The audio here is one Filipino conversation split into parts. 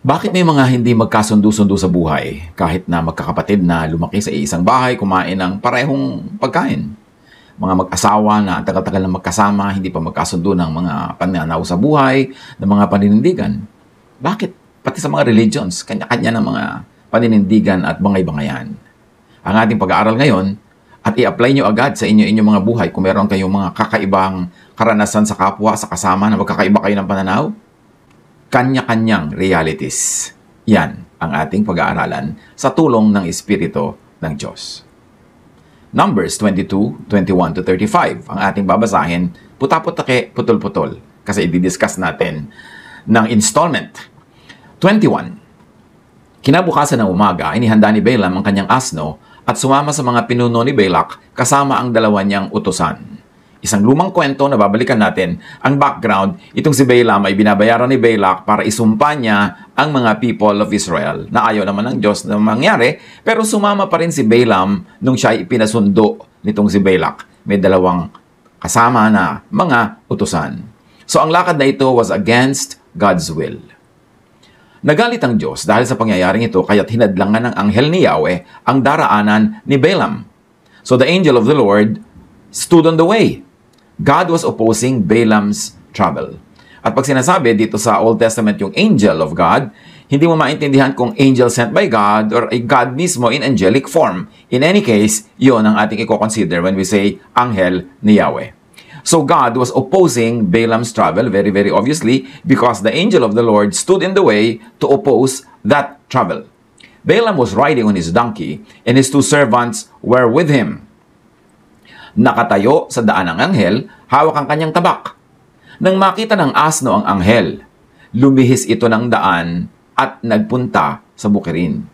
Bakit may mga hindi magkasundo-sundo sa buhay kahit na magkakapatid na lumaki sa isang bahay, kumain ng parehong pagkain? Mga mag-asawa na tagal-tagal na magkasama, hindi pa magkasundo ng mga pananaw sa buhay, ng mga paninindigan. Bakit? Pati sa mga religions, kanya-kanya ng mga paninindigan at bangay-bangayan. Ang ating pag-aaral ngayon, at i-apply nyo agad sa inyong mga buhay kung meron kayong mga kakaibang karanasan sa kapwa, sa kasama na magkakaiba kayo ng pananaw, kanya-kanyang realities. Yan ang ating pag-aaralan sa tulong ng Espiritu ng Diyos. Numbers 22:21-35 ang ating babasahin, puta-putake, putol-putol, kasi i-discuss natin ng installment. 21. Kinabukasan ng umaga, inihanda ni Balaam ang kanyang asno at sumama sa mga pinuno ni Balak kasama ang dalawa niyang utusan. Isang lumang kwento na babalikan natin. Ang background, itong si Balaam ay binabayaran ni Balak para isumpa niya ang mga people of Israel na ayaw naman ng Diyos na mangyari, pero sumama pa rin si Balaam nung siya ay pinasundo nitong si Balak. May dalawang kasama na mga utusan. So ang lakad na ito was against God's will. Nagalit ang Diyos dahil sa pangyayaring ito, kaya't hinadlangan ng anghel ni Yahweh ang daraanan ni Balaam. So the angel of the Lord stood on the way. God was opposing Balaam's travel. At pag sinasabi dito sa Old Testament yung angel of God, hindi mo maintindihan kung angel sent by God or a God mismo in angelic form. In any case, yun ang ating i-consider when we say anghel ni Yahweh. So God was opposing Balaam's travel, very, very obviously, because the angel of the Lord stood in the way to oppose that travel. Balaam was riding on his donkey, and his two servants were with him. Nakatayo sa daan ang anghel, hawak ang kanyang tabak. Nang makita ng asno ang anghel, lumihis ito ng daan at nagpunta sa bukirin.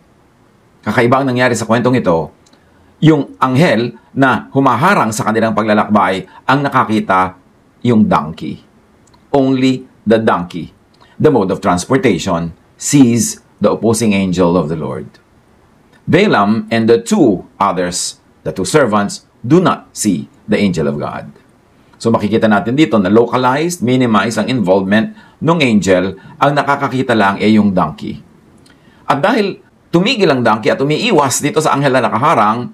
Kakaiba ang nangyari sa kwentong ito, yung anghel na humaharang sa kanilang paglalakbay ang nakakita yung donkey. Only the donkey, the mode of transportation, sees the opposing angel of the Lord. Balaam and the two others, the two servants, do not see the angel of God. So makikita natin dito na localized, minimize ang involvement ng angel, ang nakakakita lang ay yung donkey. At dahil tumigil ang donkey at umiiwas dito sa anghel na nakaharang,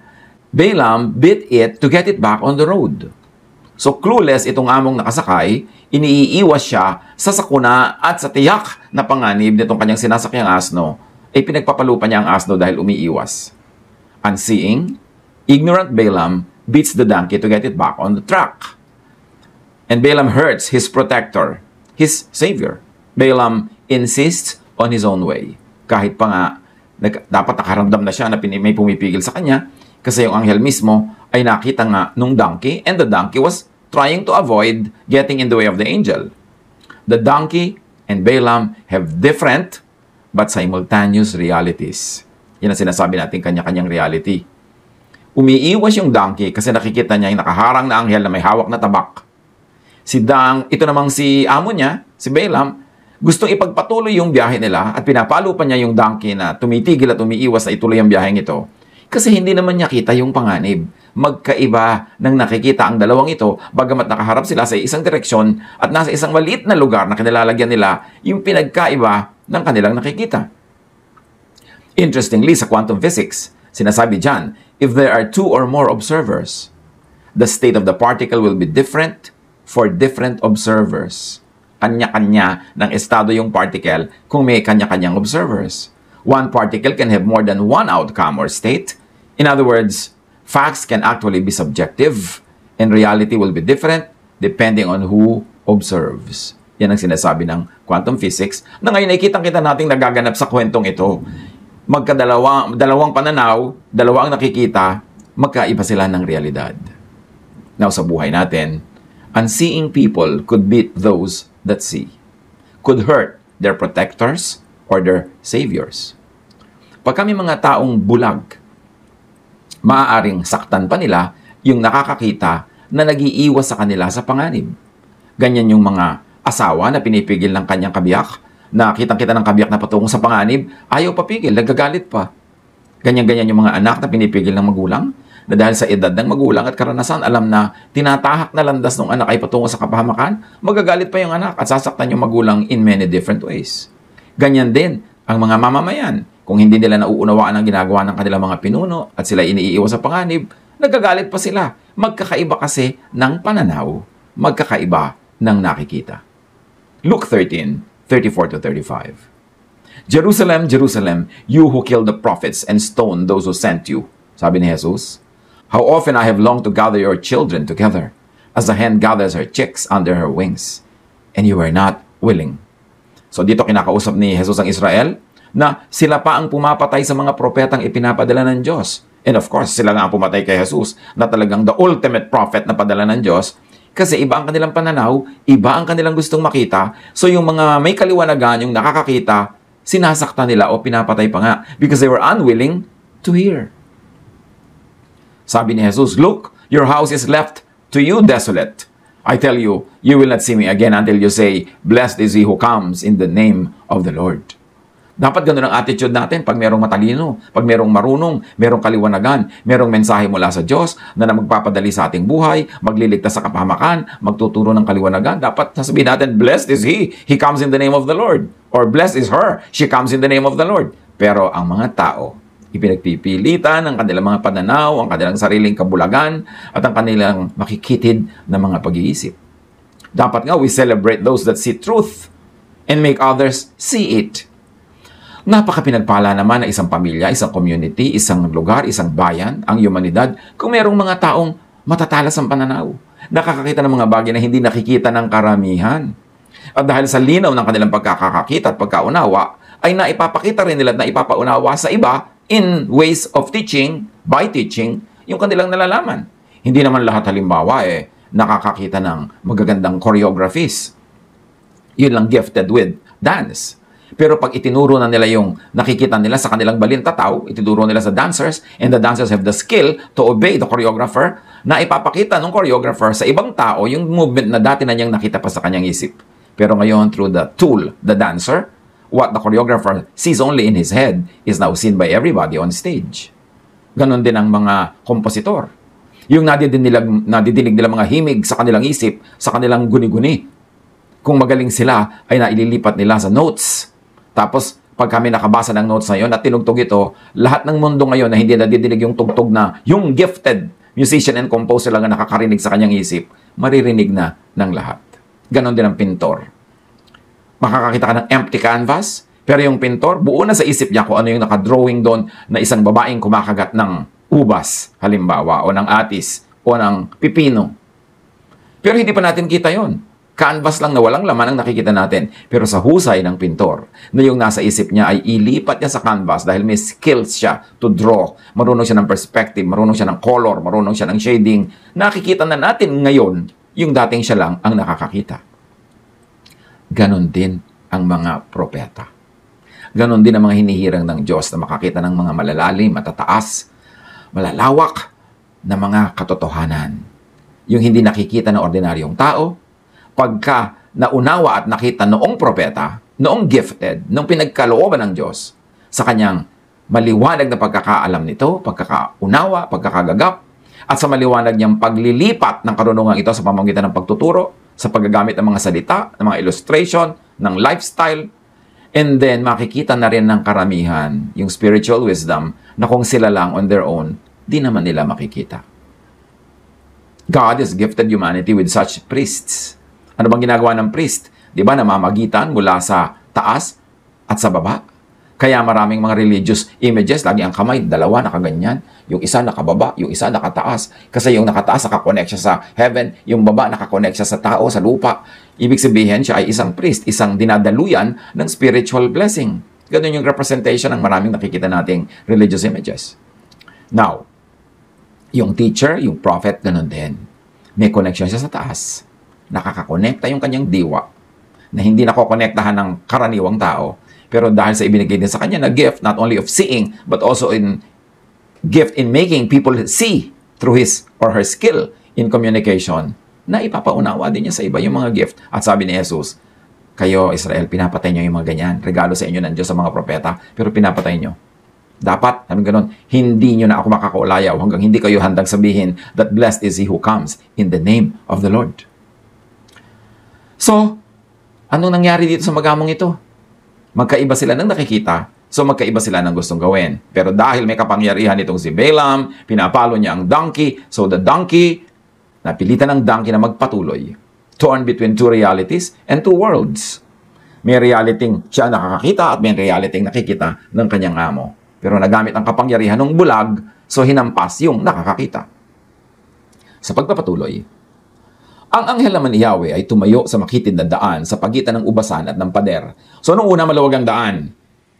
Balaam bit it to get it back on the road. So clueless itong among nakasakay, iniiwas siya sa sakuna at sa tiyak na panganib nitong kanyang sinasakyang asno, ay pinagpapalupa niya ang asno dahil umiiwas. Unseeing, ignorant Balaam beats the donkey to get it back on the track. And Balaam hurts his protector, his savior. Balaam insists on his own way. Kahit pa nga, dapat nakaramdam na siya na may pumipigil sa kanya, kasi yung anghel mismo ay nakita nga nung donkey, and the donkey was trying to avoid getting in the way of the angel. The donkey and Balaam have different but simultaneous realities. Yan ang sinasabi natin, kanya-kanyang reality. Umiiwas yung donkey kasi nakikita niya yung nakaharang na anghel na may hawak na tabak. Ito namang si amo niya, si Balaam, gustong ipagpatuloy yung biyahe nila at pinapalo pa niya yung donkey na tumitigil at umiiwas na ituloy ang biyaheng ito. Kasi hindi naman niya kita yung panganib. Magkaiba ng nakikita ang dalawang ito, bagamat nakaharap sila sa isang direksyon at nasa isang maliit na lugar na kinilalagyan nila yung pinagkaiba ng kanilang nakikita. Interestingly, sa quantum physics, sinasabi dyan, if there are two or more observers, the state of the particle will be different for different observers. Kanya-kanya ng estado yung particle kung may kanya-kanyang observers. One particle can have more than one outcome or state. In other words, facts can actually be subjective and reality will be different depending on who observes. Yan ang sinasabi ng quantum physics na ngayon ay kitang-kita nating nagaganap sa kwentong ito. Dalawang pananaw, dalawa ang nakikita, magkaiba sila ng realidad. Now, sa buhay natin, unseeing people could beat those that see, could hurt their protectors or their saviors. Pag kami mga taong bulag, maaaring saktan pa nila yung nakakakita na nag-iiwas sa kanila sa panganib. Ganyan yung mga asawa na pinipigil ng kanyang kabiyak, na kitang-kita ng kabiyak na patungong sa panganib, ayaw papigil, nagagalit pa. Ganyan-ganyan yung mga anak na pinipigil ng magulang, na dahil sa edad ng magulang at karanasan, alam na tinatahak na landas ng anak ay patungo sa kapahamakan, magagalit pa yung anak at sasaktan yung magulang in many different ways. Ganyan din ang mga mamamayan. Kung hindi nila nauunawaan ang ginagawa ng kanilang mga pinuno at sila iniiwas sa panganib, nagagalit pa sila. Magkakaiba kasi ng pananaw, magkakaiba ng nakikita. Luke 13:34-35. Jerusalem, Jerusalem, you who killed the prophets and stoned those who sent you. Sabi ni Jesus, how often I have longed to gather your children together, as the hen gathers her chicks under her wings, and you were not willing. So dito kinakausap ni Jesus ang Israel, na sila pa ang pumapatay sa mga propetang ipinapadala ng Diyos. And of course, sila nga ang pumatay kay Jesus, na talagang the ultimate prophet na padala ng Diyos, kasi iba ang kanilang pananaw, iba ang kanilang gustong makita. So yung mga may kaliwanagan, yung nakakakita, sinasaktan nila o pinapatay pa nga because they were unwilling to hear. Sabi ni Jesus, look, your house is left to you desolate. I tell you, you will not see me again until you say, blessed is he who comes in the name of the Lord. Dapat ganun ang attitude natin pag merong matalino, pag merong marunong, merong kaliwanagan, merong mensahe mula sa Diyos na magpapadali sa ating buhay, magliligtas sa kapahamakan, magtuturo ng kaliwanagan. Dapat sasabihin natin, blessed is he comes in the name of the Lord. Or blessed is her, she comes in the name of the Lord. Pero ang mga tao, ipinagpipilitan ang kanilang mga pananaw, ang kanilang sariling kabulagan, at ang kanilang makikitid na mga pag-iisip. Dapat nga, we celebrate those that see truth and make others see it. Napakapinagpala naman na isang pamilya, isang community, isang lugar, isang bayan, ang humanidad, kung merong mga taong matatalas ang pananaw. Nakakakita ng mga bagay na hindi nakikita ng karamihan. At dahil sa linaw ng kanilang pagkakakita at pagkaunawa, ay naipapakita rin nila at naipapaunawa sa iba in ways of teaching, by teaching, yung kanilang nalalaman. Hindi naman lahat halimbawa nakakakita ng magagandang choreographies. Yun lang gifted with dance. Pero pag itinuro na nila yung nakikita nila sa kanilang balintataw, itinuro nila sa dancers, and the dancers have the skill to obey the choreographer, na ipapakita ng choreographer sa ibang tao yung movement na dati na niyang nakita pa sa kanyang isip. Pero ngayon, through the tool, the dancer, what the choreographer sees only in his head is now seen by everybody on stage. Ganon din ang mga kompositor. Yung nadidinig nila mga himig sa kanilang isip, sa kanilang guni-guni. Kung magaling sila, ay naililipat nila sa notes. Tapos, pag kami nakabasa ng notes na yun at tinugtog ito, lahat ng mundo ngayon na hindi nadidinig yung tugtog na yung gifted musician and composer lang na nakakarinig sa kanyang isip, maririnig na ng lahat. Ganon din ang pintor. Makakakita ka ng empty canvas, pero yung pintor, buo na sa isip niya kung ano yung nakadrawing doon na isang babaeng kumakagat ng ubas, halimbawa, o ng atis, o ng pipino. Pero hindi pa natin kita yon. Canvas lang na walang laman ang nakikita natin. Pero sa husay ng pintor, na yung nasa isip niya ay ilipat niya sa canvas dahil may skills siya to draw. Marunong siya ng perspective, marunong siya ng color, marunong siya ng shading. Nakikita na natin ngayon yung dating siya lang ang nakakakita. Ganon din ang mga propeta. Ganon din ang mga hinihirang ng Diyos na makakita ng mga malalalim, matataas, malalawak na mga katotohanan. Yung hindi nakikita ng ordinaryong tao, pagka naunawa at nakita noong propeta, noong gifted, noong pinagkalooban ng Diyos, sa kanyang maliwanag na pagkakaalam nito, pagkakaunawa, pagkakagagap, at sa maliwanag niyang paglilipat ng karunungan ito sa pamamagitan ng pagtuturo, sa paggagamit ng mga salita, ng mga illustration, ng lifestyle, and then makikita na rin ng karamihan yung spiritual wisdom na kung sila lang on their own, di naman nila makikita. God has gifted humanity with such priests. Ano bang ginagawa ng priest? Di ba, namamagitan mula sa taas at sa baba? Kaya maraming mga religious images, lagi ang kamay, dalawa nakaganyan, yung isa nakababa, yung isa nakataas. Kasi yung nakataas nakakonect siya sa heaven, yung baba nakakonect siya sa tao, sa lupa. Ibig sabihin, siya ay isang priest, isang dinadaluyan ng spiritual blessing. Ganun yung representation ng maraming nakikita nating religious images. Now, yung teacher, yung prophet, ganun din. May connection siya sa taas. Nakakakonekta yung kanyang diwa na hindi nakokonektahan ng karaniwang tao. Pero dahil sa ibinigay din sa kanya na gift, not only of seeing, but also in gift in making people see through his or her skill in communication, na ipapaunawa din niya sa iba yung mga gift. At sabi ni Jesus, kayo, Israel, pinapatay niyo yung mga ganyan. Regalo sa inyo ng Diyos sa mga propeta, pero pinapatay niyo. Dapat, sabi ganun, hindi niyo na ako makakaulayaw hanggang hindi kayo handang sabihin that blessed is he who comes in the name of the Lord. So, anong nangyari dito sa magamong ito? Magkaiba sila ng nakikita, so magkaiba sila ng gustong gawin. Pero dahil may kapangyarihan itong si Balaam, pinapalo niya ang donkey, so the donkey, napilitan ng donkey na magpatuloy. Torn between two realities and two worlds. May realiting siya nakakakita at may realiting nakikita ng kanyang amo. Pero nagamit ang kapangyarihan ng bulag, so hinampas yung nakakakita. Sa pagpapatuloy, ang anghel naman ni Yahweh ay tumayo sa makitid na daan sa pagitan ng ubasan at ng pader. So nung una maluwag ang daan,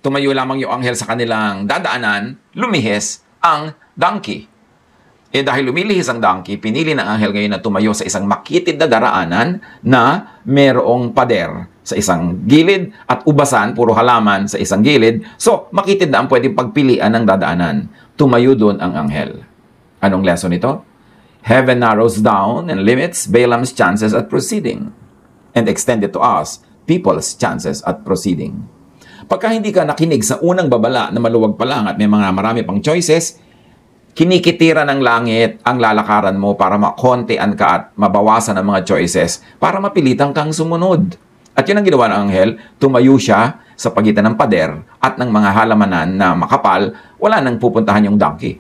tumayo lamang yung anghel sa kanilang dadaanan, lumihis ang donkey. Dahil lumilihis ang donkey, pinili ng anghel ngayon na tumayo sa isang makitid na daraanan na merong pader sa isang gilid at ubasan, puro halaman sa isang gilid. So makitid na ang pwedeng pagpilian ng dadaanan. Tumayo doon ang anghel. Anong lesson ito? Heaven narrows down and limits Balaam's chances at proceeding and extended to us, people's chances at proceeding. Pagka hindi ka nakinig sa unang babala na maluwag pa lang at may mga marami pang choices, kinikitira ng langit ang lalakaran mo para makontean ka at mabawasan ang mga choices para mapilitan kang sumunod. At yun ang ginawa ng anghel, tumayo siya sa pagitan ng pader at ng mga halamanan na makapal, wala nang pupuntahan yung donkey.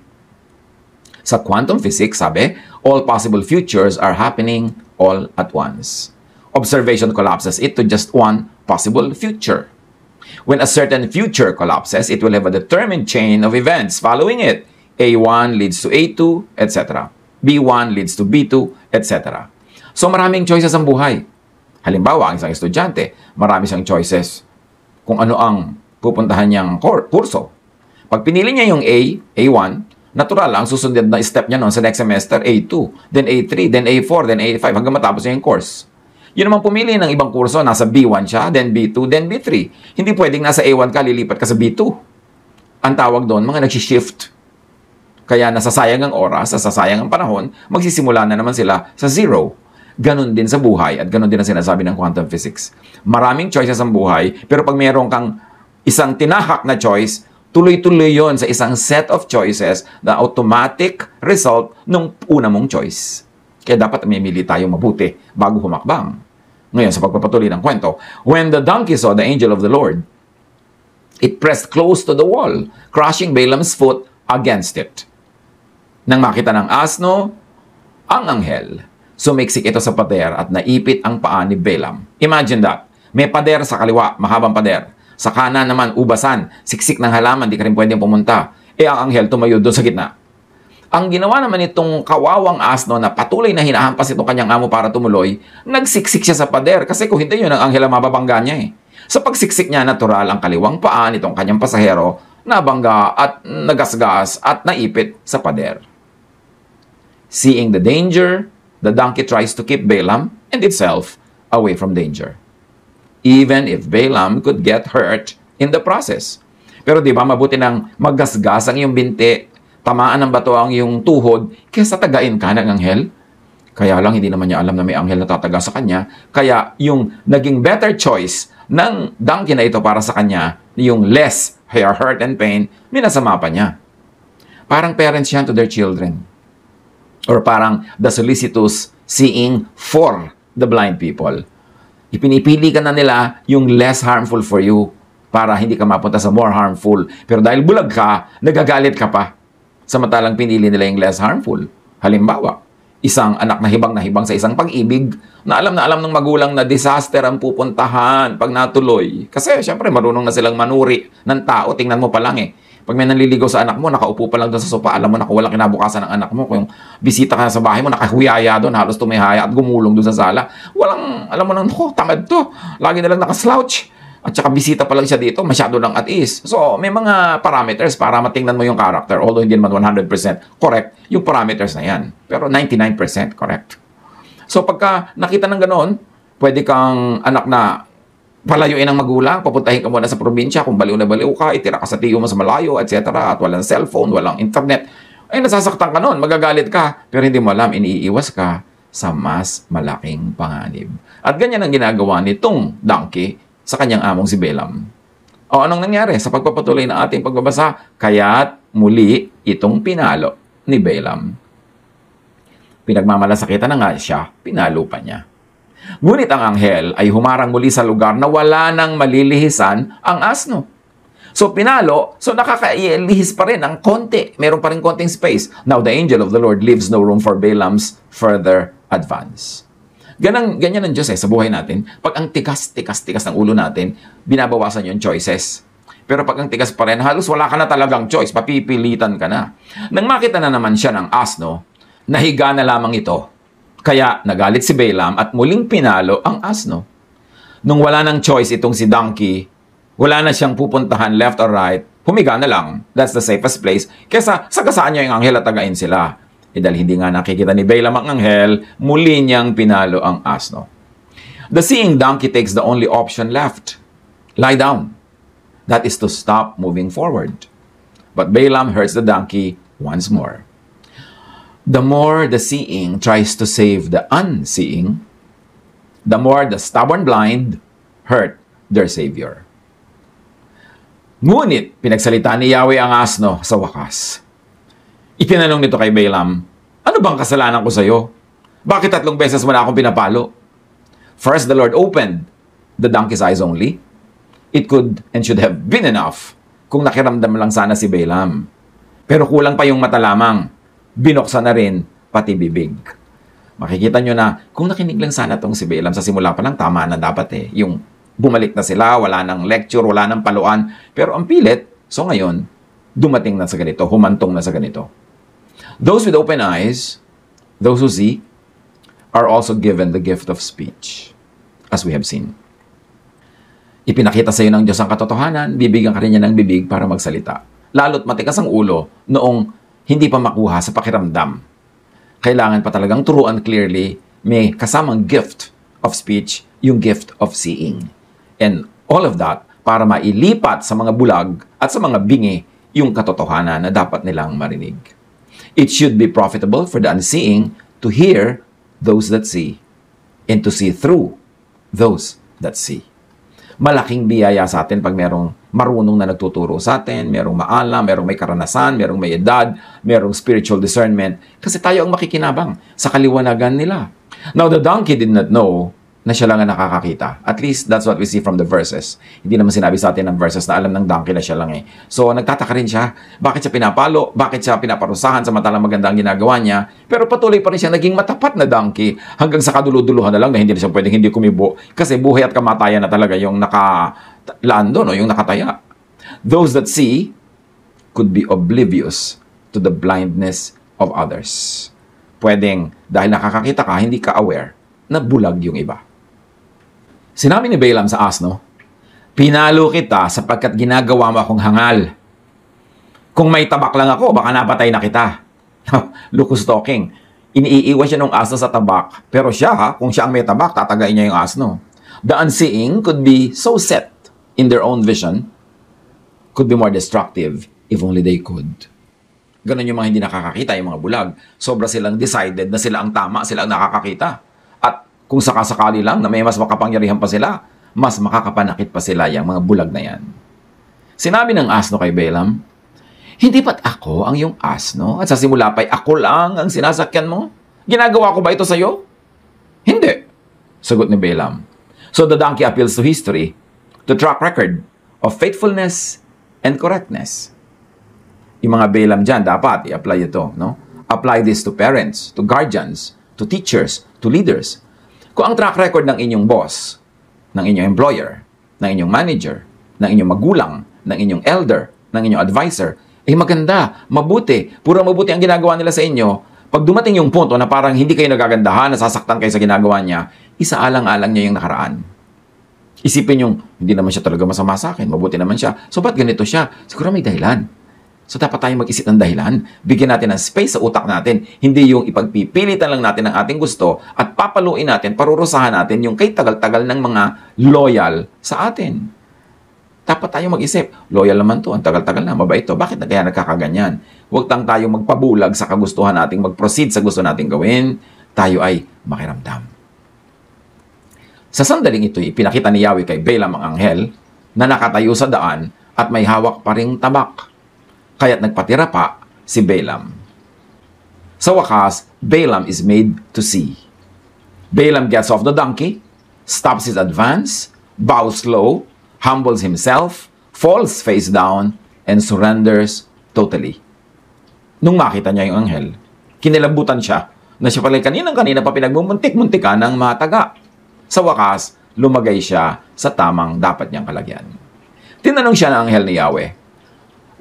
Sa quantum physics, sabi, all possible futures are happening all at once. Observation collapses it to just one possible future. When a certain future collapses, it will have a determined chain of events following it. A1 leads to A2, etc. B1 leads to B2, etc. So maraming choices ang buhay. Halimbawa, ang isang estudyante, marami siyang choices kung ano ang pupuntahan niyang kurso. Pag pinili niya yung A1, natural lang, susunod na step niya noon sa next semester, A2, then A3, then A4, then A5, hanggang matapos niya yung course. Yun naman pumili ng ibang kurso, nasa B1 siya, then B2, then B3. Hindi pwedeng nasa A1 ka, lilipat ka sa B2. Ang tawag doon, mga nag-shift. Kaya nasasayang ang oras, nasasayang ang panahon, magsisimula na naman sila sa zero. Ganon din sa buhay at ganon din ang sinasabi ng quantum physics. Maraming choices ang buhay, pero pag mayroon kang isang tinahak na choice, tuloy-tuloy yon sa isang set of choices na automatic result ng una mong choice. Kaya dapat mamili tayo mabuti bago humakbang. Ngayon, sa pagpapatuloy ng kwento, when the donkey saw the angel of the Lord, it pressed close to the wall, crushing Balaam's foot against it. Nang makita ng asno, ang anghel, sumiksik ito sa pader at naipit ang paa ni Balaam. Imagine that. May pader sa kaliwa, mahabang pader. Sa kanan naman, ubasan, siksik ng halaman, di ka rin pwedeng pumunta. Ang anghel tumayo doon sa gitna. Ang ginawa naman itong kawawang asno na patuloy na hinahampas itong kanyang amo para tumuloy, nagsiksik siya sa pader kasi kung hindi yun, ang anghel ang mababangga niya eh. Sa pagsiksik niya, natural ang kaliwang paa nitong kanyang pasahero, nabangga at nagasgas at naipit sa pader. Seeing the danger, the donkey tries to keep Balaam and itself away from danger. Even if Balaam could get hurt in the process. Pero di ba mabuti nang maggasgas ang iyong binti, tamaan ng bato ang iyong tuhod, kaysa tagain ka ng anghel? Kaya lang hindi naman niya alam na may anghel na tataga sa kanya. Kaya yung naging better choice ng donkey na ito para sa kanya, yung less hurt and pain, minasama pa niya. Parang parents yan to their children. Or parang the solicitous seeing for the blind people. Ipinipili ka na nila yung less harmful for you para hindi ka mapunta sa more harmful. Pero dahil bulag ka, nagagalit ka pa. Samantalang pinili nila yung less harmful. Halimbawa, isang anak na hibang sa isang pag-ibig na alam ng magulang na disaster ang pupuntahan pag natuloy. Kasi syempre marunong na silang manuri ng tao. Tingnan mo pa lang eh. Pag may nanliligaw sa anak mo, nakaupo pa lang doon sa sopa, alam mo na kung walang kinabukasan ng anak mo. Kung bisita ka sa bahay mo, nakahuyaya doon, halos tumihaya at gumulong doon sa sala. Walang, alam mo na, tamad to. Lagi na lang nakaslouch. At saka bisita pa lang siya dito, masyado lang at ease. So, may mga parameters para matingnan mo yung character. Although hindi naman 100% correct, yung parameters na yan. Pero 99% correct. So, pagka nakita ng ganoon, pwede kang anak na palayuin ang magulang, papuntahin ka muna sa probinsya, kung baliw na baliw ka, itira ka sa tiyo mo sa malayo, etc. At walang cellphone, walang internet. Ay, nasasaktan ka nun, magagalit ka. Pero hindi mo alam, iniiwas ka sa mas malaking panganib. At ganyan ang ginagawa nitong donkey sa kanyang among si Balaam. O anong nangyari sa pagpapatuloy ng ating pagbabasa? Kaya't muli itong pinalo ni Balaam. Pinagmamalasakitan na nga siya, pinalo pa niya. Ngunit ang anghel ay humarang muli sa lugar na wala nang malilihisan ang asno. So pinalo, so nakakailihis pa rin ang konti. Meron pa rin konting space. Now the angel of the Lord leaves no room for Balaam's further advance. Ganyan ang Diyos sa buhay natin. Pag ang tikas ng ulo natin, binabawasan yung choices. Pero pag ang tigas pa rin, halos wala ka na talagang choice. Papipilitan ka na. Nang makita na naman siya ng asno, nahiga na lamang ito. Kaya nagalit si Balaam at muling pinalo ang asno. Nung wala ng choice itong si donkey, wala na siyang pupuntahan left or right, humiga na lang. That's the safest place. Kesa sagasaan niya yung anghel at tagain sila. Dahil hindi nga nakikita ni Balaam ang anghel, muli niyang pinalo ang asno. The seeing donkey takes the only option left. Lie down. That is to stop moving forward. But Balaam hurts the donkey once more. The more the seeing tries to save the unseeing, the more the stubborn blind hurt their Savior. Ngunit, pinagsalita ni Yahweh ang asno sa wakas. Itinanong nito kay Balaam, ano bang kasalanan ko sa iyo? Bakit 3 beses mo na akong pinapalo? First, the Lord opened the donkey's eyes only. It could and should have been enough kung nakiramdam lang sana si Balaam. Pero kulang pa yung mata lamang. Binuksan na rin pati bibig. Makikita nyo na kung nakinig lang sana tong si Balaam sa simula pa lang, tama na dapat Yung bumalik na sila, wala nang lecture, wala nang paluan. Pero ang pilit, so ngayon, dumating na sa ganito, humantong na sa ganito. Those with open eyes, those who see, are also given the gift of speech, as we have seen. Ipinakita sa iyo ng Diyos ang katotohanan, bibigyan ka rin niya ng bibig para magsalita. Lalo't matikas ang ulo noong hindi pa makuha sa pakiramdam. Kailangan pa talagang turuan clearly, may kasamang gift of speech, yung gift of seeing. And all of that para mailipat sa mga bulag at sa mga bingi yung katotohanan na dapat nilang marinig. It should be profitable for the unseeing to hear those that see and to see through those that see. Malaking biyaya sa atin pag merong marunong na nagtuturo sa atin, merong maalam, merong may karanasan, merong may edad, merong spiritual discernment, kasi tayo ang makikinabang sa kaliwanagan nila. Now, the donkey did not know na siya lang ang nakakakita. At least, that's what we see from the verses. Hindi naman sinabi sa atin ng verses na alam ng donkey na siya lang So, nagtataka rin siya. Bakit siya pinapalo? Bakit siya pinaparusahan samantalang maganda ang ginagawa niya? Pero patuloy pa rin siya naging matapat na donkey hanggang sa kaduluduluhan na lang na hindi na siya pwedeng hindi kumibo kasi buhay at kamatayan na talaga yung nakalaan doon, yung nakataya. Those that see could be oblivious to the blindness of others. Pwedeng, dahil nakakakita ka, hindi ka aware na bulag yung iba. Sinabi ni Balaam sa asno, pinalo kita sapagkat ginagawa mo akong hangal. Kung may tabak lang ako, baka napatay na kita. Look who's talking. Iniiwan siya ng asno sa tabak. Pero siya, kung siya ang may tabak, tatagain niya yung asno. The unseeing could be so set in their own vision, could be more destructive if only they could. Ganon yung mga hindi nakakakita, yung mga bulag. Sobra silang decided na sila ang tama, sila ang nakakakita. At kung sakasakali lang na may mas makapangyarihan pa sila, mas makakapanakit pa sila yung mga bulag na yan. Sinabi ng asno kay Balaam, hindi ba't ako ang iyong asno? At sa simula pa'y ako lang ang sinasakyan mo? Ginagawa ko ba ito sa'yo? Hindi. Sagot ni Balaam. So the donkey appeals to history, to track record of faithfulness and correctness. Yung mga Balaam dyan, dapat i-apply ito. No? Apply this to parents, to guardians, to teachers, to leaders. Kung ang track record ng inyong boss, ng inyong employer, ng inyong manager, ng inyong magulang, ng inyong elder, ng inyong advisor, maganda, mabuti, puro mabuti ang ginagawa nila sa inyo, pag dumating yung punto na parang hindi kayo nagagandahan, nasasaktan kayo sa ginagawa niya, isaalang-alang niya yung nakaraan. Isipin yung, hindi naman siya talaga masama sa akin, mabuti naman siya. So, ba't ganito siya? Siguro may dahilan. So, dapat tayo mag-isip ng dahilan. Bigyan natin ng space sa utak natin. Hindi yung ipagpipilitan lang natin ang ating gusto at papaluin natin, parurusahan natin yung kay tagal-tagal ng mga loyal sa atin. Dapat tayo mag-isip, loyal naman to, ang tagal-tagal na, mabait to. Bakit na kaya nagkakaganyan? Huwag tang tayo magpabulag sa kagustuhan nating mag-proceed sa gusto nating gawin. Tayo ay makiramdam. Sa sandaling ito, ipinakita ni Yahweh kay Balaam ang anghel na nakatayo sa daan at may hawak pa ring tabak. Kaya't nagpatira pa si Balaam. Sa wakas, Balaam is made to see. Balaam gets off the donkey, stops his advance, bows low, humbles himself, falls face down, and surrenders totally. Nung makita niya yung anghel, kinilabutan siya na siya pala kanina pa pinagmumuntik-muntikan ng mataga. Sa wakas, lumagay siya sa tamang dapat niyang kalagyan. Tinanong siya ng anghel ni Yahweh,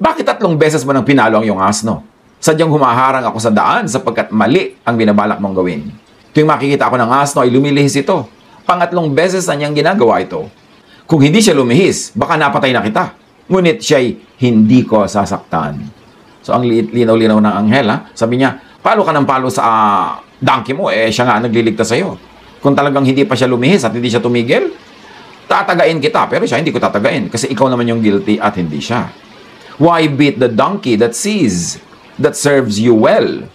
bakit 3 beses mo nang pinalo ang iyong asno? Sadyang humaharang ako sa daan sapagkat mali ang binabalak mong gawin. Tuwing makikita ako ng asno ay lumilihis ito. 3 beses na niyang ginagawa ito. Kung hindi siya lumihis, baka napatay na kita. Ngunit siya'y hindi ko sasaktan. So ang linaw-linaw ng anghel, sabi niya, palo ka ng palo sa donkey mo, siya nga nagliligtas sa'yo. Kung talagang hindi pa siya lumihis at hindi siya tumigil, tatagain kita. Pero siya, hindi ko tatagain kasi ikaw naman yung guilty at hindi siya. Why beat the donkey that sees, that serves you well,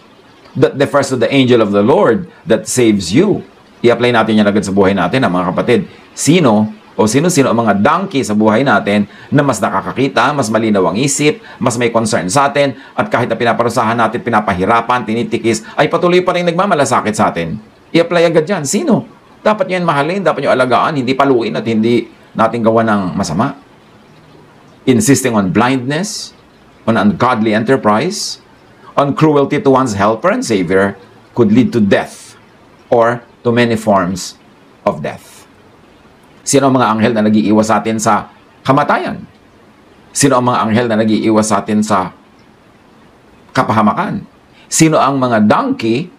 that defers to the angel of the Lord that saves you? I-apply natin yan agad sa buhay natin, mga kapatid. Sino ang mga donkey sa buhay natin na mas nakakakita, mas malinaw ang isip, mas may concern sa atin, at kahit na pinaparusahan natin, pinapahirapan, tinitikis, ay patuloy pa rin nagmamalasakit sa atin. I-apply agad yan. Sino? Dapat nyo yan mahalin, dapat nyo alagaan, hindi paluin at hindi natin gawa ng masama. Insisting on blindness, on ungodly enterprise, on cruelty to one's helper and savior could lead to death or to many forms of death. Sino ang mga anghel na nag-iiwas sa atin sa kamatayan? Sino ang mga anghel na nag-iiwas sa atin sa kapahamakan? Sino ang mga donkey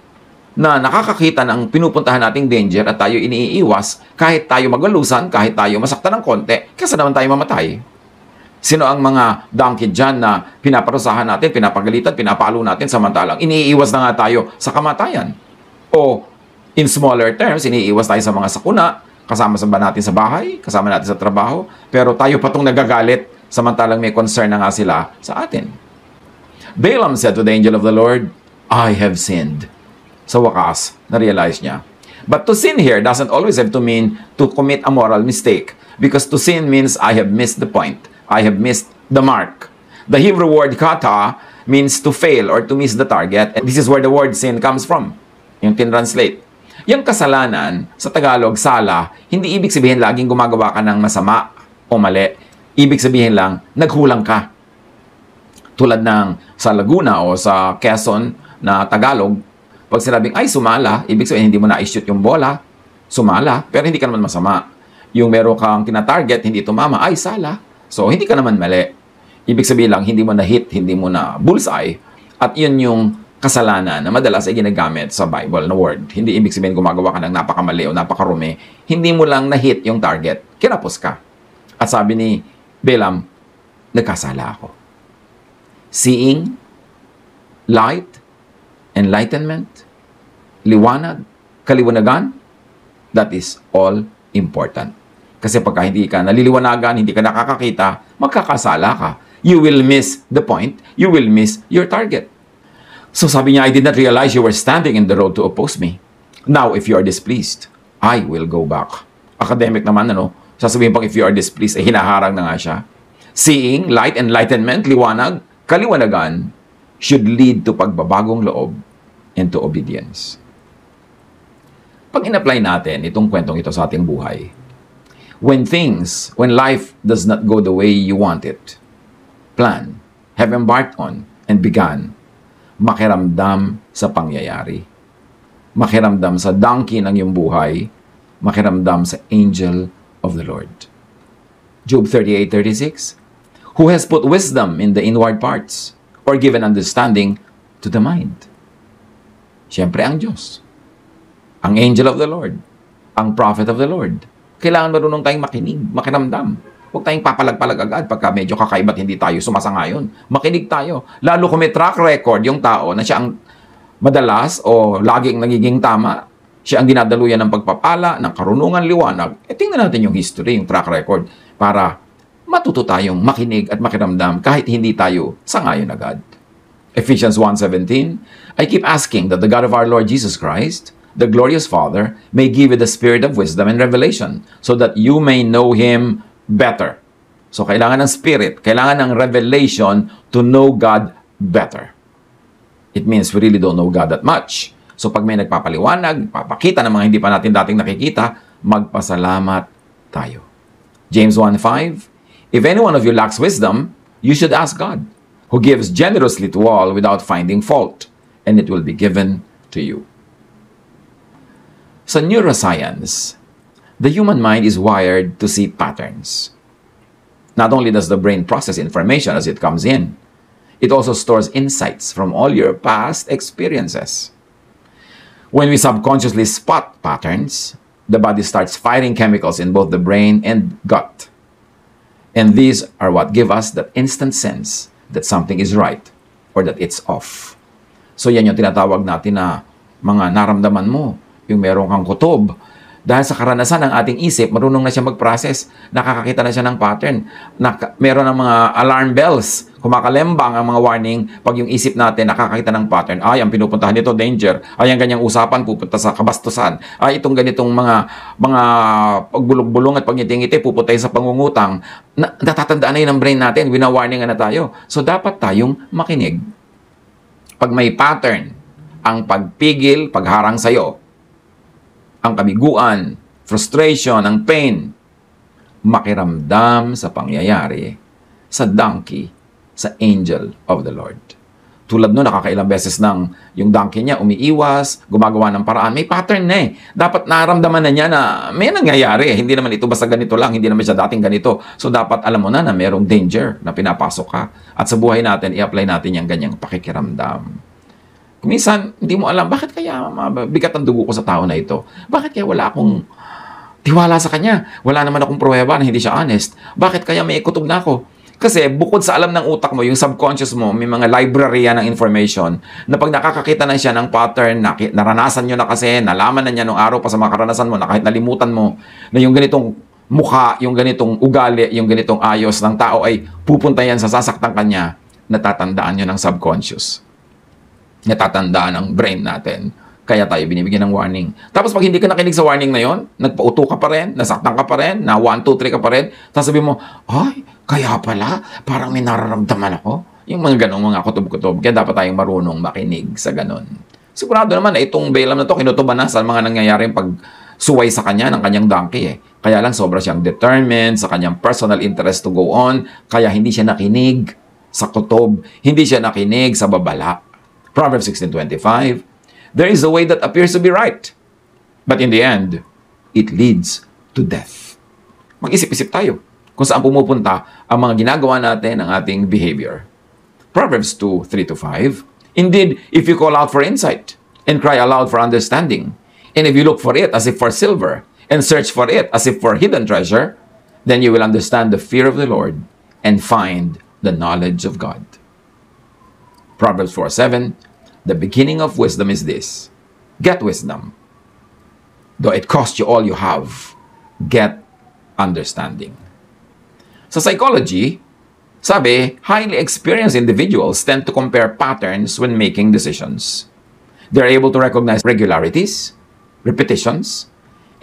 na nakakakita ng pinupuntahan nating danger at tayo iniiwas kahit tayo magalusan, kahit tayo masaktan ng konti, kasi naman tayo mamatay? Sino ang mga donkey dyan na pinaparusahan natin, pinapagalitan, pinapalo natin samantalang iniiwas na nga tayo sa kamatayan? O in smaller terms, iniiwas tayo sa mga sakuna, kasama sa ba natin sa bahay, kasama natin sa trabaho, pero tayo pa itong nagagalit samantalang may concern na nga sila sa atin. Balaam said to the angel of the Lord, I have sinned. Sa wakas, na-realize niya. But to sin here doesn't always have to mean to commit a moral mistake, because to sin means I have missed the point. I have missed the mark. The Hebrew word kata means to fail or to miss the target, and this is where the word sin comes from. Yung tinranslate. Yung kasalanan, sa Tagalog, sala, hindi ibig sabihin laging gumagawa ka ng masama o mali. Ibig sabihin lang, naghulang ka. Tulad ng sa Laguna o sa Quezon na Tagalog, pag sinabing, ay, sumala, ibig sabihin, hindi mo na-shoot yung bola, sumala, pero hindi ka naman masama. Yung meron kang tina-target, hindi tumama, ay, sala. So, hindi ka naman mali. Ibig sabihin lang, hindi mo na-hit, hindi mo na bullseye, at yun yung kasalanan na madalas ay ginagamit sa Bible na word. Hindi ibig sabihin gumagawa ka ng napakamali o napakarumi. Hindi mo lang na-hit yung target. Kinapos ka. At sabi ni Balaam, nagkasala ako. Seeing, light, enlightenment, liwanag, kaliwanagan, that is all important. Kasi pagka hindi ka naliliwanagan, hindi ka nakakakita, magkakasala ka. You will miss the point. You will miss your target. So sabi niya, I did not realize you were standing in the road to oppose me. Now, if you are displeased, I will go back. Academic naman, sasabihin pang if you are displeased, hinaharang na nga siya. Seeing, light, enlightenment, liwanag, kaliwanagan, should lead to pagbabagong loob and to obedience. Pag in-apply natin itong kwentong ito sa ating buhay, when life does not go the way you want it, plan, have embarked on, and begun, makiramdam sa pangyayari. Makiramdam sa donkey ng iyong buhay. Makiramdam sa angel of the Lord. Job 38:36. Who has put wisdom in the inward parts or given understanding to the mind? Siyempre ang Diyos. Ang angel of the Lord. Ang prophet of the Lord. Kailangan marunong tayong makinig, makiramdam. Huwag tayong papalag-palag agad pagka medyo kakaiba't hindi tayo sumasangayon. Makinig tayo. Lalo kung may track record yung tao na siya ang madalas o laging nagiging tama, siya ang dinadaluyan ng pagpapala, ng karunungan, liwanag. Tingnan natin yung history, yung track record, para matuto tayong makinig at makiramdam kahit hindi tayo sangayon agad. Ephesians 1:17, I keep asking that the God of our Lord Jesus Christ, the glorious Father, may give you the spirit of wisdom and revelation so that you may know Him better. So, kailangan ng spirit, kailangan ng revelation to know God better. It means we really don't know God that much. So pag may nagpapaliwanag, papakita ng mga hindi pa natin dating nakikita, magpasalamat tayo. James 1:5, if any one of you lacks wisdom, you should ask God, who gives generously to all without finding fault, and it will be given to you. Sa neuroscience, the human mind is wired to see patterns. Not only does the brain process information as it comes in, it also stores insights from all your past experiences. When we subconsciously spot patterns, the body starts firing chemicals in both the brain and gut. And these are what give us that instant sense that something is right or that it's off. So yan yung tinatawag natin na mga naramdaman mo, yung meron kang kutob. Dahil sa karanasan ng ating isip, marunong na siya mag-process, nakakakita na siya ng pattern. Meron ng mga alarm bells, kumakalembang ang mga warning pag yung isip natin nakakakita ng pattern. Ay, ang pinupuntahan nito, danger. Ay, ang ganyang usapan, pupunta sa kabastusan. Ay, itong ganitong mga pagbulog-bulong at pagngiti-ngiti, pupunta sa pangungutang. Natatandaan na yun ang brain natin, wina-warningan na tayo. So, dapat tayong makinig. Pag may pattern, ang pagpigil, pagharang sa'yo, ang kabiguan, frustration, ang pain, makiramdam sa pangyayari sa donkey, sa angel of the Lord. Tulad no, nakakailang beses nang yung donkey niya umiiwas, gumagawa ng paraan, may pattern na eh. Dapat naramdaman na niya na may nangyayari. Hindi naman ito basta ganito lang, hindi naman siya dating ganito. So dapat alam mo na merong danger na pinapasok ka. At sa buhay natin, i-apply natin yung ganyang pakikiramdam. Minsan, hindi mo alam, bakit kaya bigat ang dugo ko sa tao na ito? Bakit kaya wala akong tiwala sa kanya? Wala naman akong pruweba na hindi siya honest. Bakit kaya may kutob na ako? Kasi bukod sa alam ng utak mo, yung subconscious mo, may mga library yan ng information na pag nakakakita na siya ng pattern, naranasan nyo na kasi, nalaman na niya nung araw pa sa mga karanasan mo, na kahit nalimutan mo, na yung ganitong mukha, yung ganitong ugali, yung ganitong ayos ng tao ay pupunta yan sa sasaktan kanya, natatandaan nyo ng subconscious. Natatandaan ng brain natin. Kaya tayo binibigyan ng warning. Tapos pag hindi ka nakinig sa warning na yon, nagpauto ka pa rin, nasaktan ka pa rin, na 1, 2, 3 ka pa rin, tapos sabi mo, ay, kaya pala, parang may nararamdaman ako. Yung mga ganong mga kutob-kutob. Kaya dapat tayong marunong makinig sa ganon. Sigurado naman na itong Balaam na to, kinutuban na sa mga nangyayaring pagsuway sa kanya ng kanyang donkey eh. Kaya lang sobra siyang determined sa kanyang personal interest to go on, kaya hindi siya nakinig sa kutob, hindi siya nakinig sa babala. Proverbs 16:25, there is a way that appears to be right, but in the end, it leads to death. Mag-isip-isip tayo kung saan pumupunta ang mga ginagawa natin, ang ating behavior. Proverbs 2:3-5, indeed, if you call out for insight and cry aloud for understanding, and if you look for it as if for silver and search for it as if for hidden treasure, then you will understand the fear of the Lord and find the knowledge of God. Proverbs 4:7, the beginning of wisdom is this, get wisdom. Though it cost you all you have, get understanding. Sa psychology, sabi, highly experienced individuals tend to compare patterns when making decisions. They're able to recognize regularities, repetitions,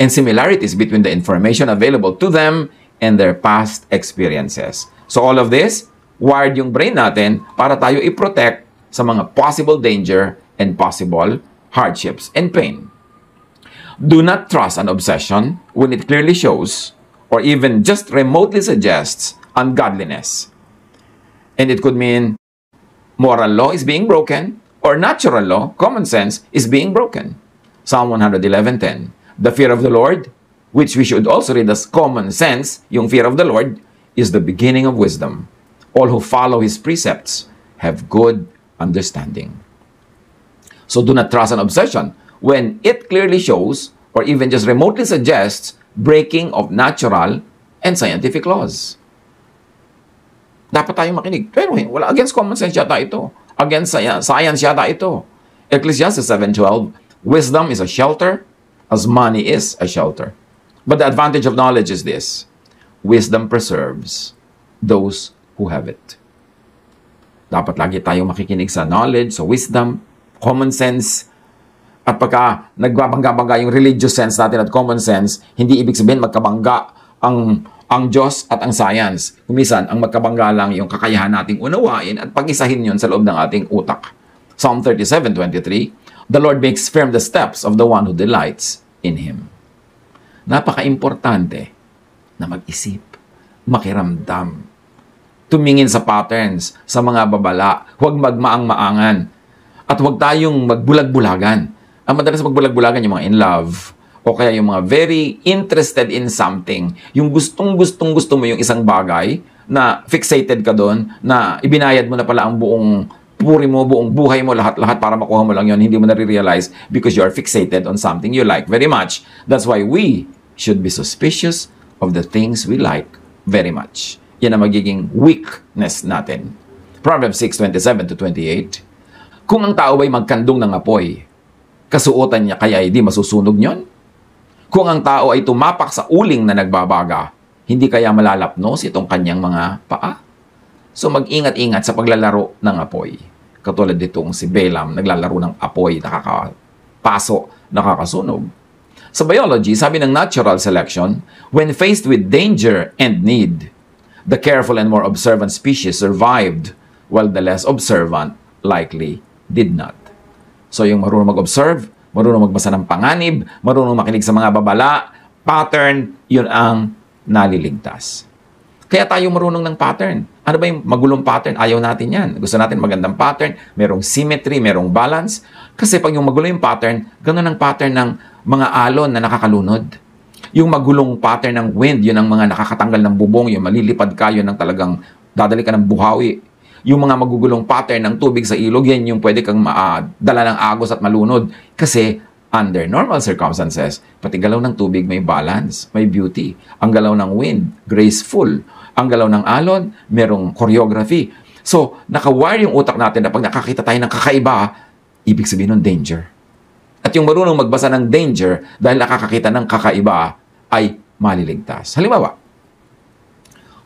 and similarities between the information available to them and their past experiences. So all of this, wired yung brain natin para tayo i-protect sa mga possible danger and possible hardships and pain. Do not trust an obsession when it clearly shows or even just remotely suggests ungodliness. And it could mean moral law is being broken or natural law, common sense, is being broken. Psalm 111:10. The fear of the Lord, which we should also read as common sense, yung fear of the Lord, is the beginning of wisdom. All who follow His precepts have good understanding. So do not trust an obsession when it clearly shows or even just remotely suggests breaking of natural and scientific laws. Dapat tayong makinig. Pero wala, against common sense yata ito. Against science yata ito. Ecclesiastes 7:12, wisdom is a shelter as money is a shelter. But the advantage of knowledge is this, wisdom preserves those who have it. Dapat lagi tayong makikinig sa knowledge, sa wisdom, common sense. At pagka nagbabangga-bangga yung religious sense natin at common sense, hindi ibig sabihin magkabangga ang Diyos at ang science. Kumisan, ang magkabangga lang yung kakayahan nating unawain at pag-isahin yun sa loob ng ating utak. Psalm 37:23, The Lord makes firm the steps of the one who delights in Him. Napaka-importante na mag-isip, makiramdam, tumingin sa patterns, sa mga babala, huwag magmaang-maangan, at huwag tayong magbulag-bulagan. Ang madalas magbulag-bulagan yung mga in love, o kaya yung mga very interested in something, yung gustong-gusto mo yung isang bagay, na fixated ka doon, na ibinayad mo na pala ang buong puri mo, buong buhay mo, lahat-lahat para makuha mo lang yon, hindi mo na-realize because you are fixated on something you like very much. That's why we should be suspicious of the things we like very much. Yan ang magiging weakness natin. Proverbs 6:27-28. Kung ang tao ay magkandong ng apoy, kasuotan niya kaya hindi masusunog niyon? Kung ang tao ay tumapak sa uling na nagbabaga, hindi kaya malalapnos itong kanyang mga paa? So mag-ingat-ingat sa paglalaro ng apoy. Katulad ditong si Balaam, naglalaro ng apoy, nakakapaso, nakakasunog. Sa biology, sabi ng natural selection, when faced with danger and need, the careful and more observant species survived, while the less observant likely did not. So yung marunong mag-observe, marunong magbasa ng panganib, marunong makinig sa mga babala, pattern, yun ang naliligtas. Kaya tayo marunong ng pattern. Ano ba yung magulong pattern? Ayaw natin yan. Gusto natin magandang pattern, merong symmetry, merong balance. Kasi pag yung magulo yung pattern, ganun ang pattern ng mga alon na nakakalunod. Yung magulong pattern ng wind, yun ang mga nakakatanggal ng bubong, yung malilipad ka, yun ang talagang dadali ka ng buhawi. Yung mga magugulong pattern ng tubig sa ilog, yan yung pwede kang dala ng agos at malunod. Kasi under normal circumstances, pati galaw ng tubig may balance, may beauty. Ang galaw ng wind, graceful. Ang galaw ng alon, merong choreography. So, nakawire yung utak natin na pag nakakita tayo ng kakaiba, ibig sabihin ng danger. At yung marunong magbasa ng danger dahil nakakakita ng kakaiba ay maliligtas. Halimbawa,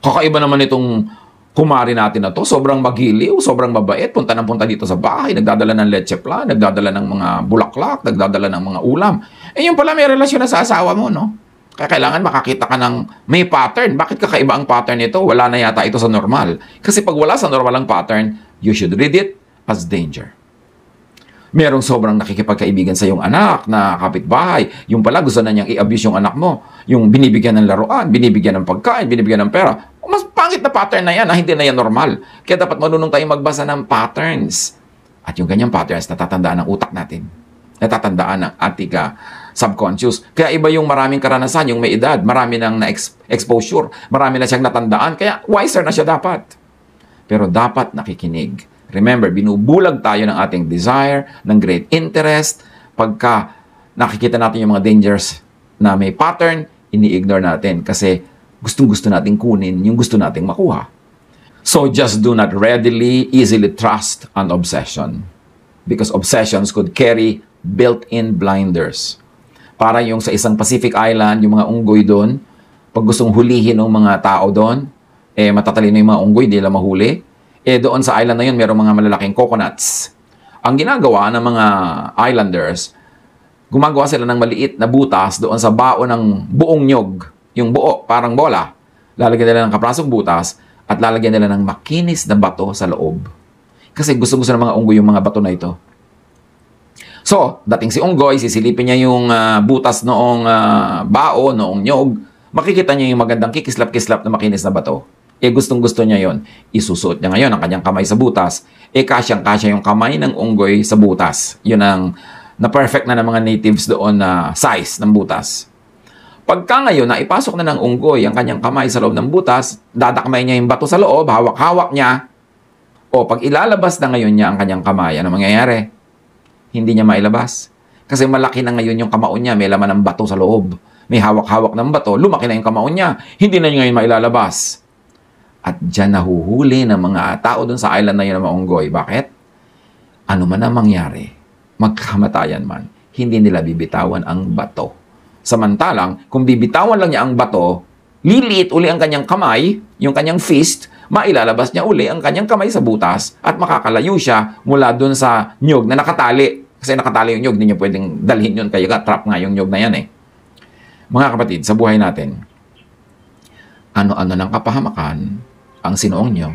kakaiba naman itong kumari natin na to, sobrang magiliw, sobrang mabait, punta ng punta dito sa bahay, nagdadala ng leche plan, nagdadala ng mga bulaklak, nagdadala ng mga ulam. Eh yung pala may relasyon na sa asawa mo, no? Kaya kailangan makakita ka ng may pattern. Bakit kakaiba ang pattern nito? Wala na yata ito sa normal. Kasi pag wala sa normal ang pattern, you should read it as danger. Merong sobrang nakikipagkaibigan sa iyong anak na kapitbahay. Yung pala gusto na niyang i-abuse yung anak mo. Yung binibigyan ng laruan, binibigyan ng pagkain, binibigyan ng pera. Mas pangit na pattern na yan, hindi na yan normal. Kaya dapat marunong tayong magbasa ng patterns. At yung ganyang patterns, natatandaan ng utak natin. Natatandaan ng ating subconscious. Kaya iba yung maraming karanasan, yung may edad, marami nang na-exposure, marami na siyang natandaan, kaya wiser na siya dapat. Pero dapat nakikinig. Remember, binubulag tayo ng ating desire, ng great interest. Pagka nakikita natin yung mga dangers na may pattern, ini-ignore natin kasi gustong-gusto natin kunin yung gusto nating makuha. So just do not readily, easily trust an obsession. Because obsessions could carry built-in blinders. Para yung sa isang Pacific Island, yung mga unggoy doon, pag gustong hulihin ng mga tao doon, matatalino yung mga unggoy, di nila mahuli. Doon sa island na yun, mayroong mga malalaking coconuts. Ang ginagawa ng mga islanders, gumagawa sila ng maliit na butas doon sa bao ng buong nyog. Yung buo, parang bola. Lalagyan nila ng kaprasong butas at lalagyan nila ng makinis na bato sa loob. Kasi gusto-gusto ng mga unggoy yung mga bato na ito. So, dating si unggoy, sisilipin niya yung butas noong bao, noong nyog. Makikita niya yung magandang kikislap-kislap na makinis na bato. Gustong-gusto niya yon. Isusuot niya ngayon ang kanyang kamay sa butas. Kasyang-kasya yung kamay ng unggoy sa butas. Yun ang na-perfect na ng mga natives doon na size ng butas. Pagka ngayon, naipasok na ng unggoy ang kanyang kamay sa loob ng butas, dadakmay niya yung bato sa loob, hawak-hawak niya. O pag ilalabas na ngayon niya ang kanyang kamay, ano mangyayari? Hindi niya mailabas. Kasi malaki na ngayon yung kamao niya, may laman ng bato sa loob. May hawak-hawak ng bato, lumaki na yung kamao niya. Hindi na niya ngayon mailalabas. At dyan nahuhuli ng mga tao dun sa island na yun ng mga unggoy. Bakit? Ano man ang mangyari, magkamatayan man, hindi nila bibitawan ang bato. Samantalang, kung bibitawan lang niya ang bato, liliit uli ang kanyang kamay, yung kanyang fist, mailalabas niya uli ang kanyang kamay sa butas at makakalayo siya mula dun sa nyog na nakatali. Kasi nakatali yung nyog, hindi niya pwedeng dalhin yun. Kaya trap nga yung nyog na yan eh. Mga kapatid, sa buhay natin, ano-ano ng kapahamakan ang sinuong nyo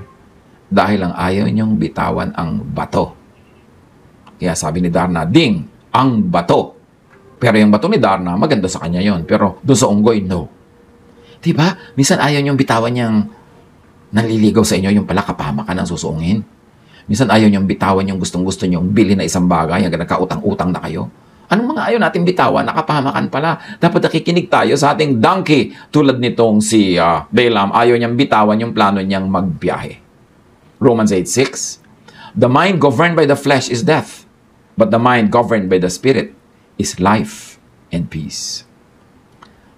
dahil ang ayaw nyong bitawan ang bato. Kaya sabi ni Darna, Ding, ang bato. Pero yung bato ni Darna, maganda sa kanya yon. Pero doon sa unggoy, no. Diba? Minsan ayaw niyong bitawan niyang nanliligaw sa inyo, yung pala kapahamakan ang susuungin. Minsan ayaw niyong bitawan yung gustong-gusto niyong bilhin na isang bagay, hanggang nagkautang-utang na kayo. Anong mga ayaw natin bitawan? Nakapahamakan pala. Dapat nakikinig tayo sa ating donkey. Tulad nitong si Balaam, ayaw niyang bitawan yung plano niyang magbiyahe. Romans 8:6, the mind governed by the flesh is death, but the mind governed by the Spirit is life and peace.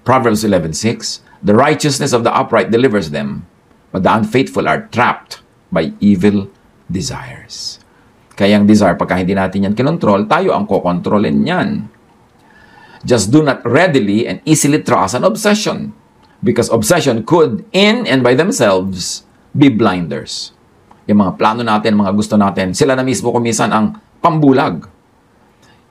Proverbs 11:6, the righteousness of the upright delivers them, but the unfaithful are trapped by evil desires. Kaya ang desire, pagka hindi natin yan kinontrol, tayo ang kokontrolin yan. Just do not readily and easily trust an obsession, because obsession could, in and by themselves, be blinders. Yung mga plano natin, mga gusto natin, sila na mismo kumisan ang pambulag.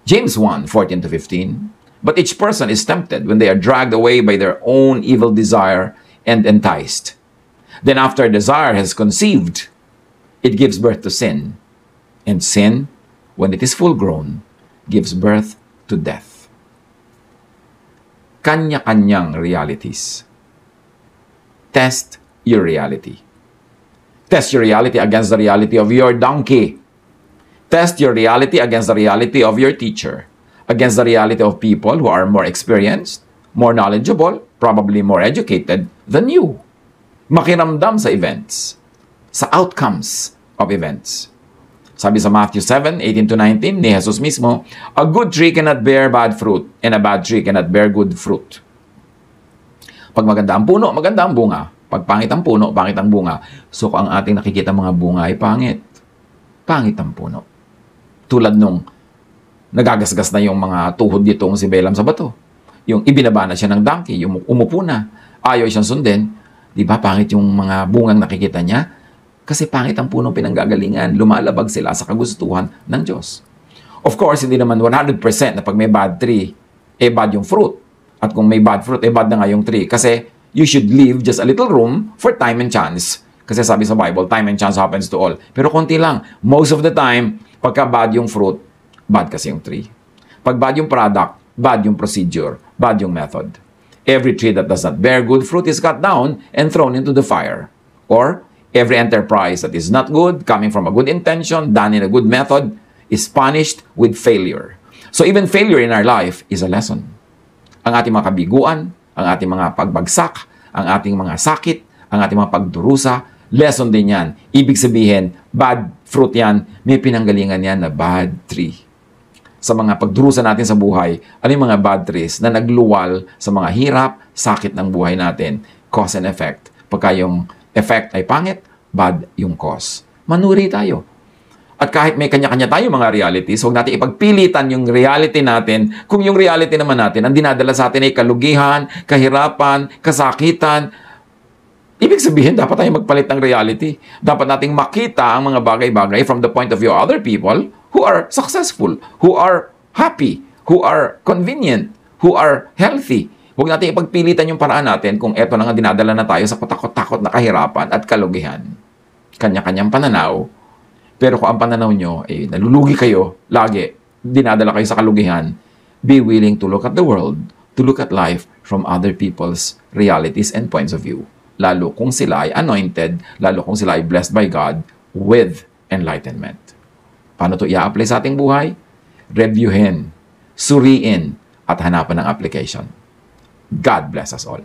James 1:14-15, but each person is tempted when they are dragged away by their own evil desire and enticed. Then after desire has conceived, it gives birth to sin. And sin, when it is full grown, gives birth to death. Kanya-kanyang realities. Test your reality. Test your reality against the reality of your donkey. Test your reality against the reality of your teacher. Against the reality of people who are more experienced, more knowledgeable, probably more educated than you. Makiramdam sa events, sa outcomes of events. Sabi sa Matthew 7:18-19 ni Jesus mismo, a good tree cannot bear bad fruit, and a bad tree cannot bear good fruit. Pag maganda ang puno, maganda ang bunga. Pag pangit ang puno, pangit ang bunga. So kung ang ating nakikita mga bunga ay pangit, pangit ang puno. Tulad nung nagagasgas na yung mga tuhod nitong si Balaam sa bato. Yung ibinaba na siya ng donkey, yung umupo na, ayaw siyang sundin. Di ba pangit yung mga bungang nakikita niya? Kasi pangit ang punong pinanggagalingan, lumalabag sila sa kagustuhan ng Diyos. Of course, hindi naman 100% na pag may bad tree, bad yung fruit. At kung may bad fruit, bad na nga yung tree. Kasi you should leave just a little room for time and chance. Kasi sabi sa Bible, time and chance happens to all. Pero konti lang. Most of the time, pagka bad yung fruit, bad kasi yung tree. Pag bad yung product, bad yung procedure, bad yung method. Every tree that does not bear good fruit is cut down and thrown into the fire. Or, every enterprise that is not good, coming from a good intention, done in a good method, is punished with failure. So even failure in our life is a lesson. Ang ating mga kabiguan, ang ating mga pagbagsak, ang ating mga sakit, ang ating mga pagdurusa, lesson din yan. Ibig sabihin, bad fruit yan, may pinanggalingan yan na bad tree. Sa mga pagdurusa natin sa buhay, ano yung mga bad trees na nagluwal sa mga hirap, sakit ng buhay natin, cause and effect. Pagka yung effect ay pangit, bad yung cause. Manuri tayo. At kahit may kanya-kanya tayo mga realities, huwag natin ipagpilitan yung reality natin kung yung reality naman natin, ang dinadala sa atin ay kalugihan, kahirapan, kasakitan. Ibig sabihin, dapat tayo magpalit ng reality. Dapat nating makita ang mga bagay-bagay from the point of view of other people who are successful, who are happy, who are convenient, who are healthy. Huwag natin ipagpilitan yung paraan natin kung eto na nga dinadala na tayo sa patakot-takot na kahirapan at kalugihan. Kanya-kanyang pananaw. Pero kung ang pananaw nyo, nalulugi kayo, lagi, dinadala kayo sa kalugihan, be willing to look at the world, to look at life from other people's realities and points of view. Lalo kung sila ay anointed, lalo kung sila ay blessed by God with enlightenment. Paano ito i-apply sa ating buhay? Reviewin, suriin, at hanapan ng application. God bless us all.